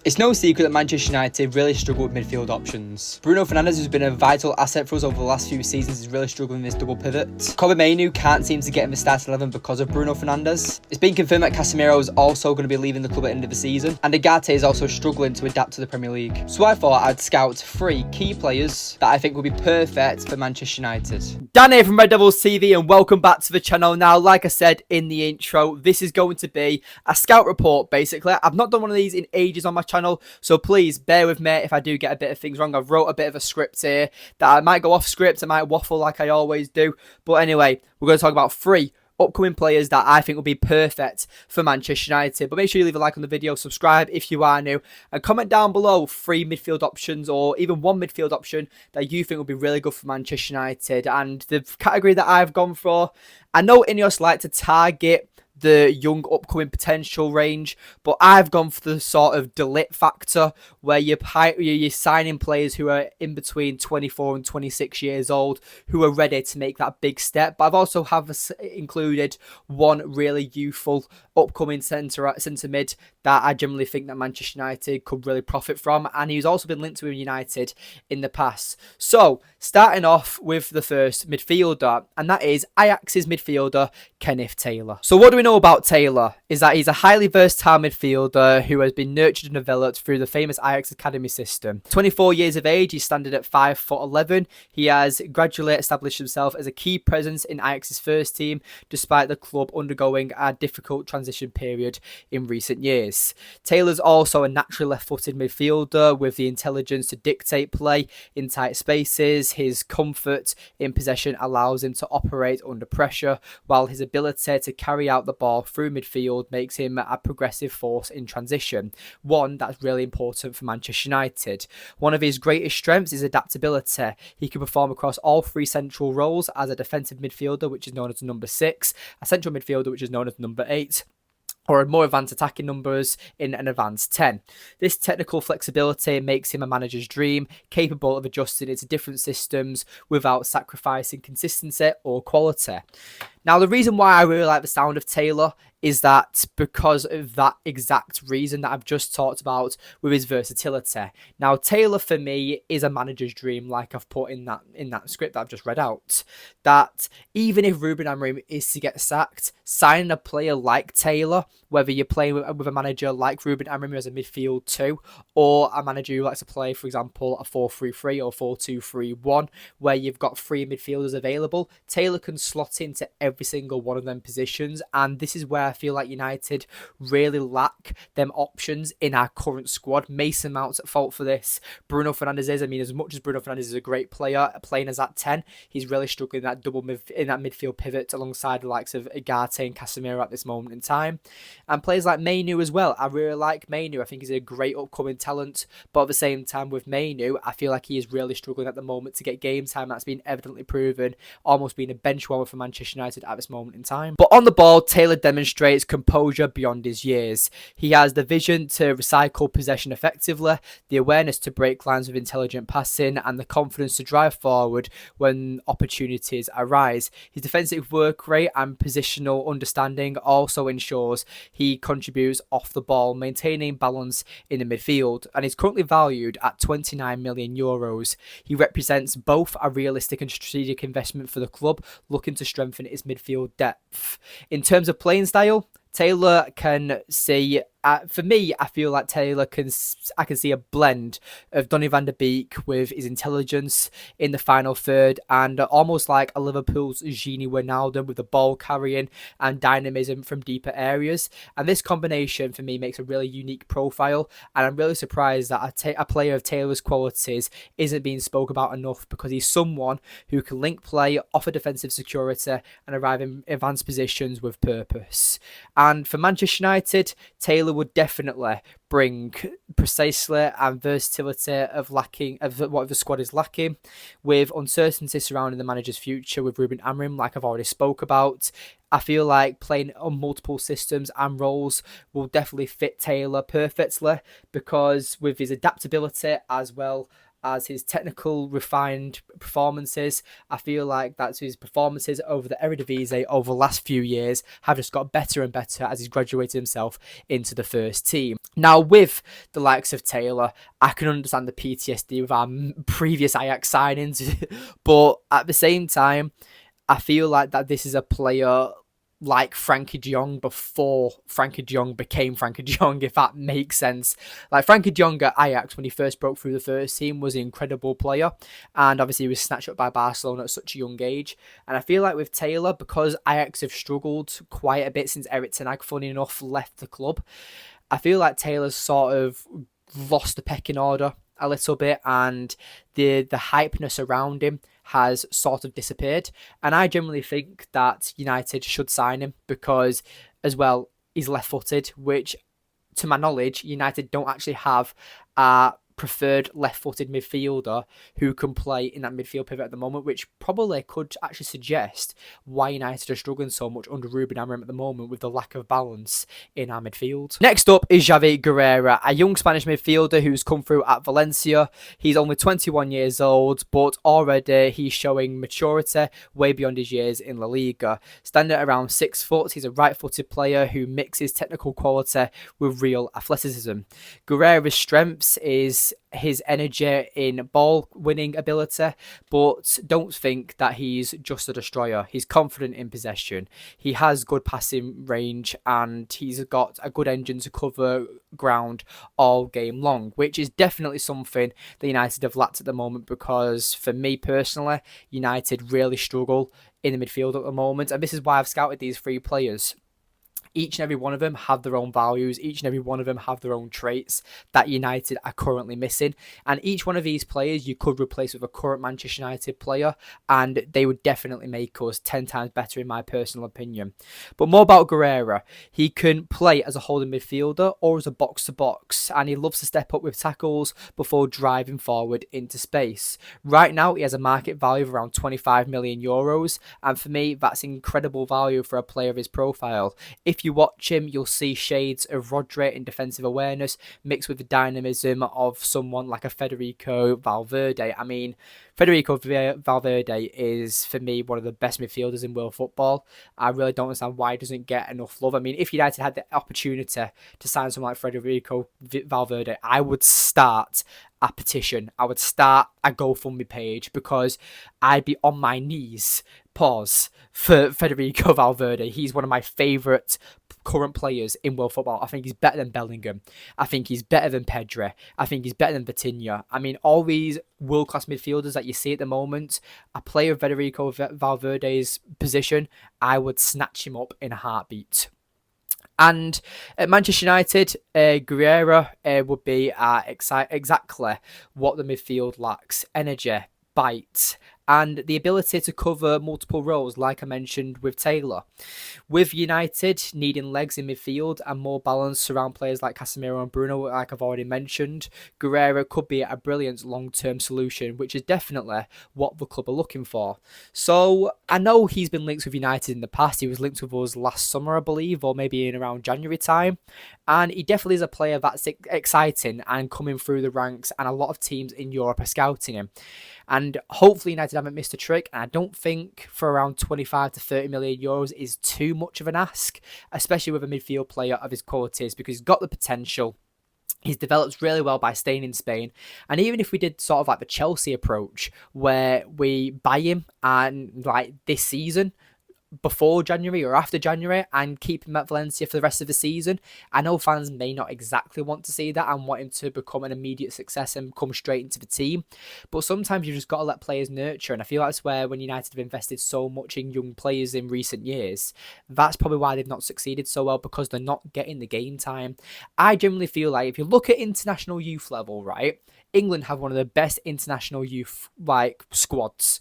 It's no secret that Manchester United really struggle with midfield options. Bruno Fernandes, who's been a vital asset for us over the last few seasons, is really struggling with this double pivot. Kobe can't seem to get in the start 11 because of Bruno Fernandes. It's been confirmed that Casemiro is also going to be leaving the club at the end of the season, and Agate is also struggling to adapt to the Premier League. So I thought I'd scout 3 key players that I think will be perfect for Manchester United. Dan here from Red Devils TV, and welcome back to the channel. Now, like I said in the intro, this is going to be a scout report, basically. I've not done one of these in ages on my channel, so please bear with me if I do get a bit of things wrong. I've wrote a bit of a script here that I might go off script, I might waffle like I always do, but anyway, we're going to talk about 3 upcoming players that I think will be perfect for Manchester United. But make sure you leave a like on the video, subscribe if you are new, and comment down below 3 midfield options or even 1 midfield option that you think will be really good for Manchester United. And the category that I've gone for, I know Ineos like to target the young upcoming potential range, but I've gone for the sort of delit factor where you're signing players who are in between 24 and 26 years old who are ready to make that big step. But I've also included 1 really youthful upcoming centre mid that I generally think that Manchester United could really profit from, and he's also been linked to United in the past. So starting off with the first midfielder, and that is Ajax's midfielder Kenneth Taylor. So what do we know about Taylor is that he's a highly versatile midfielder who has been nurtured and developed through the famous Ajax academy system. 24 years of age, he's standing at 5'11". He has gradually established himself as a key presence in Ajax's first team, despite the club undergoing a difficult transition period in recent years. Taylor's also a naturally left-footed midfielder with the intelligence to dictate play in tight spaces. His comfort in possession allows him to operate under pressure, while his ability to carry out the ball through midfield makes him a progressive force in transition, one that's really important for Manchester United. One of his greatest strengths is adaptability. He can perform across all 3 central roles as a defensive midfielder, which is known as number 6, a central midfielder, which is known as number 8, or more advanced attacking numbers in an advanced 10. This technical flexibility makes him a manager's dream, capable of adjusting into different systems without sacrificing consistency or quality. Now, the reason why I really like the sound of Taylor is that because of that exact reason that I've just talked about with his versatility. Now, Taylor for me is a manager's dream, like I've put in that script that I've just read out. That even if Ruben Amorim is to get sacked, signing a player like Taylor, whether you're playing with a manager like Ruben Amorim as a midfield 2, or a manager who likes to play, for example, a 4-3-3 or 4-2-3-1, where you've got 3 midfielders available, Taylor can slot into every single one of them positions, and this is where I feel like United really lack them options in our current squad. Mason Mount's at fault for this. Bruno Fernandes is. I mean, as much as Bruno Fernandes is a great player, playing as that 10, he's really struggling in that midfield pivot alongside the likes of Agate and Casemiro at this moment in time. And players like Mainu as well. I really like Mainu. I think he's a great upcoming talent, but at the same time with Mainu, I feel like he is really struggling at the moment to get game time. That's been evidently proven, almost being a bench warmer for Manchester United at this moment in time. But on the ball, Taylor demonstrates composure beyond his years. He has the vision to recycle possession effectively, the awareness to break lines with intelligent passing, and the confidence to drive forward when opportunities arise. His defensive work rate and positional understanding also ensures he contributes off the ball, maintaining balance in the midfield, and is currently valued at 29 million euros. He represents both a realistic and strategic investment for the club, looking to strengthen its midfield depth. In terms of playing style, Taylor can see, for me, I feel like Taylor I can see a blend of Donny van de Beek with his intelligence in the final third, and almost like a Liverpool's Gini Wijnaldum with the ball carrying and dynamism from deeper areas. And this combination for me makes a really unique profile, and I'm really surprised that a player of Taylor's qualities isn't being spoke about enough, because he's someone who can link play, offer defensive security, and arrive in advanced positions with purpose. And for Manchester United, Taylor would definitely bring precisely and versatility of what the squad is lacking, with uncertainty surrounding the manager's future with Ruben Amorim, like I've already spoke about. I feel like playing on multiple systems and roles will definitely fit Taylor perfectly, because with his adaptability as well as his technical refined performances. I feel like that's his performances over the Eredivisie over the last few years have just got better and better as he's graduated himself into the first team. Now, with the likes of Taylor, I can understand the PTSD with our previous Ajax signings, but at the same time, I feel like that this is a player like Frankie de Jong before Frankie de Jong became Frankie de Jong, if that makes sense. Like Frankie de Jong at Ajax, when he first broke through the first team, was an incredible player, and obviously he was snatched up by Barcelona at such a young age. And I feel like with Taylor, because Ajax have struggled quite a bit since Erik ten Hag, funny enough, left the club, I feel like Taylor's sort of lost the pecking order a little bit, and the hypeness around him has sort of disappeared. And I generally think that United should sign him because, as well, he's left-footed, which, to my knowledge, United don't actually have a preferred left-footed midfielder who can play in that midfield pivot at the moment, which probably could actually suggest why United are struggling so much under Ruben Amorim at the moment with the lack of balance in our midfield. Next up is Javi Guera, a young Spanish midfielder who's come through at Valencia. He's only 21 years old, but already he's showing maturity way beyond his years in La Liga. Standing at around 6 foot, he's a right-footed player who mixes technical quality with real athleticism. Guerrera's strengths is his energy in ball winning ability, but don't think that he's just a destroyer. He's confident in possession, he has good passing range, and he's got a good engine to cover ground all game long, which is definitely something that United have lacked at the moment, because for me personally, United really struggle in the midfield at the moment, and this is why I've scouted these 3 players. Each and every one of them have their own values. Each and every one of them have their own traits that United are currently missing. And each one of these players you could replace with a current Manchester United player, and they would definitely make us 10 times better in my personal opinion. But more about Guerrera. He can play as a holding midfielder or as a box-to-box, and he loves to step up with tackles before driving forward into space. Right now, he has a market value of around 25 million euros, and for me, that's incredible value for a player of his profile. If you watch him, you'll see shades of Rodri in defensive awareness mixed with the dynamism of someone like a Federico Valverde. I mean, Federico Valverde is, for me, one of the best midfielders in world football. I really don't understand why he doesn't get enough love. I mean, if United had the opportunity to sign someone like Federico Valverde, I would start a petition. I would start a GoFundMe page, because I'd be on my knees, for Federico Valverde. He's one of my favourite current players in world football. I think he's better than Bellingham. I think he's better than Pedri. I think he's better than Vitinha. I mean, all these world-class midfielders that you see at the moment, a player of Federico Valverde's position, I would snatch him up in a heartbeat. And at Manchester United, Guerrera would be exactly what the midfield lacks: energy, bite, and the ability to cover multiple roles, like I mentioned with Taylor. With United needing legs in midfield and more balance around players like Casemiro and Bruno, like I've already mentioned, Guerrera could be a brilliant long-term solution, which is definitely what the club are looking for. So I know he's been linked with United in the past. He was linked with us last summer, I believe, or maybe in around January time. And he definitely is a player that's exciting and coming through the ranks, and a lot of teams in Europe are scouting him. And hopefully United haven't missed a trick, and I don't think for around 25 to 30 million euros is too much of an ask, especially with a midfield player of his qualities, because he's got the potential. He's developed really well by staying in Spain. And even if we did sort of like the Chelsea approach, where we buy him and like this season, before January or after January, and keep him at Valencia for the rest of the season, I know fans may not exactly want to see that and want him to become an immediate success and come straight into the team, but sometimes you've just got to let players nurture, and I feel that's where, when United have invested so much in young players in recent years, that's probably why they've not succeeded so well, because they're not getting the game time. I generally feel like if you look at international youth level, right, England have one of the best international youth squads.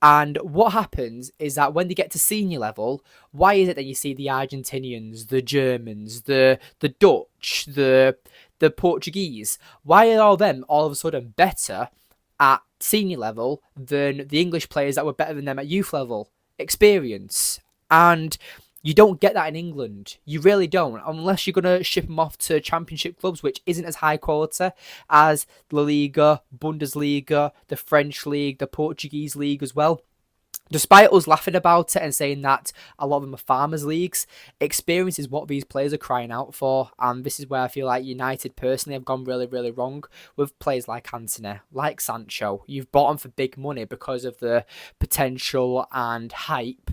And what happens is that when they get to senior level, why is it that you see the Argentinians, the Germans, the Dutch, the Portuguese, why are all them all of a sudden better at senior level than the English players that were better than them at youth level? Experience. And You don't get that in England. You really don't, unless you're going to ship them off to championship clubs, which isn't as high quality as La Liga, Bundesliga, the French league, the Portuguese league as well. Despite us laughing about it and saying that a lot of them are farmers' leagues, experience is what these players are crying out for. And this is where I feel like United personally have gone really, really wrong with players like Antony, like Sancho. You've bought them for big money because of the potential and hype.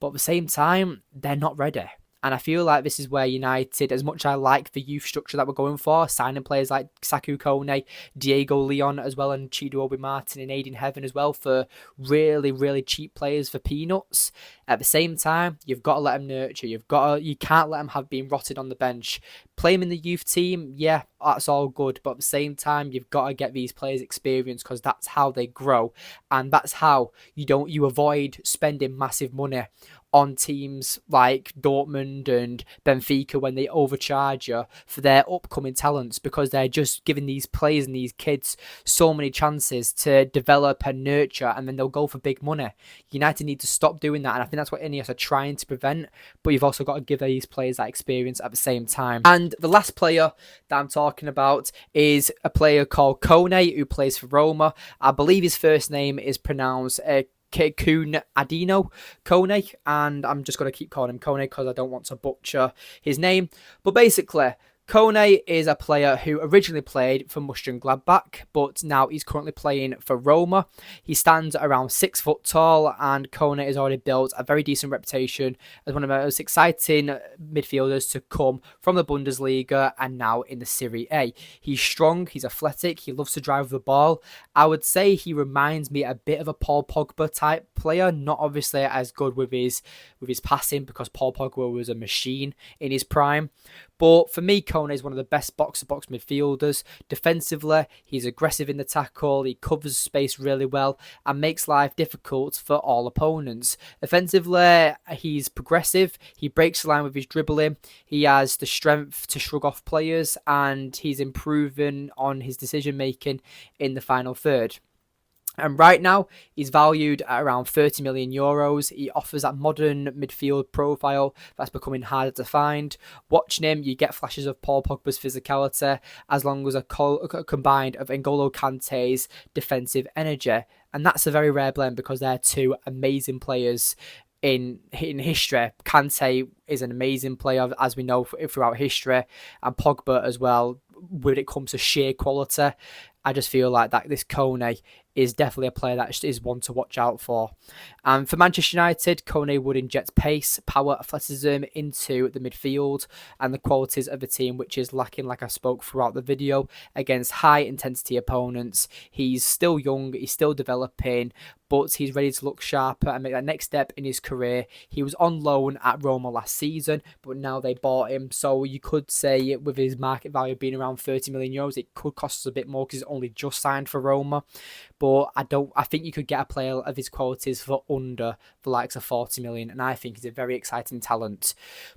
But at the same time, they're not ready. And I feel like this is where United, as much as I like the youth structure that we're going for, signing players like Saku Kone, Diego Leon as well, and Chido Obi Martin and Aiden Heaven as well for really, really cheap players for peanuts. At the same time, you've got to let them nurture. You can't let them have been rotted on the bench. Play them in the youth team, yeah, that's all good. But at the same time, you've got to get these players experience because that's how they grow. And that's how you avoid spending massive money on teams like Dortmund and Benfica when they overcharge you for their upcoming talents, because they're just giving these players and these kids so many chances to develop and nurture, and then they'll go for big money. United need to stop doing that, and I think that's what Ineos are trying to prevent, but you've also got to give these players that experience at the same time. And the last player that I'm talking about is a player called Kone, who plays for Roma. I believe his first name is pronounced Kone, and I'm just going to keep calling him Kone because I don't want to butcher his name. But basically, Kone is a player who originally played for Mönchengladbach, but now he's currently playing for Roma. He stands around 6 foot tall, and Kone has already built a very decent reputation as one of the most exciting midfielders to come from the Bundesliga and now in the Serie A. He's strong, he's athletic, he loves to drive the ball. I would say he reminds me a bit of a Paul Pogba type player, not obviously as good with his passing because Paul Pogba was a machine in his prime. But for me, Kone is one of the best box-to-box midfielders. Defensively, he's aggressive in the tackle, he covers space really well and makes life difficult for all opponents. Offensively, he's progressive, he breaks the line with his dribbling, he has the strength to shrug off players, and he's improving on his decision-making in the final third. And right now, he's valued at around 30 million euros. He offers that modern midfield profile that's becoming harder to find. Watching him, you get flashes of Paul Pogba's physicality, as long as a combined of N'Golo Kante's defensive energy. And that's a very rare blend because they're two amazing players in history. Kante is an amazing player, as we know throughout history, and Pogba as well, when it comes to sheer quality. I just feel like that this Kone is definitely a player that is one to watch out for. And for Manchester United, Kone would inject pace, power, athleticism into the midfield and the qualities of the team, which is lacking, like I spoke throughout the video, against high-intensity opponents. He's still young, he's still developing, but he's ready to look sharper and make that next step in his career. He was on loan at Roma last season, but now they bought him. So you could say with his market value being around 30 million euros, it could cost us a bit more because he's only just signed for Roma. But I think you could get a player of his qualities for under the likes of 40 million. And I think he's a very exciting talent.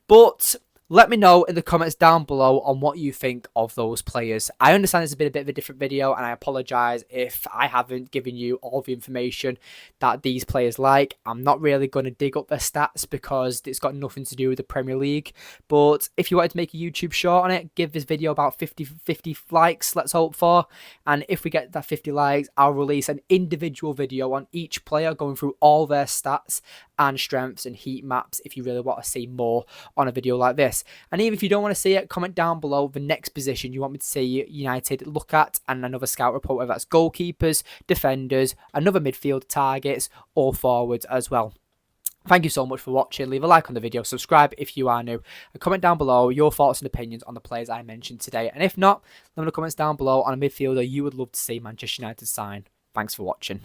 But let me know in the comments down below on what you think of those players. I understand it's been a bit of a different video, and I apologise if I haven't given you all the information that these players like. I'm not really going to dig up their stats because it's got nothing to do with the Premier League. But if you wanted to make a YouTube short on it, give this video about 50 likes, let's hope for. And if we get that 50 likes, I'll release an individual video on each player going through all their stats and strengths and heat maps if you really want to see more on a video like this. And even if you don't want to see it, comment down below the next position you want me to see United look at and another scout report, whether that's goalkeepers, defenders, another midfield targets or forwards as well. Thank you so much for watching. Leave a like on the video, subscribe if you are new, and comment down below your thoughts and opinions on the players I mentioned today. And if not, leave in the comments down below on a midfielder you would love to see Manchester United sign. Thanks for watching.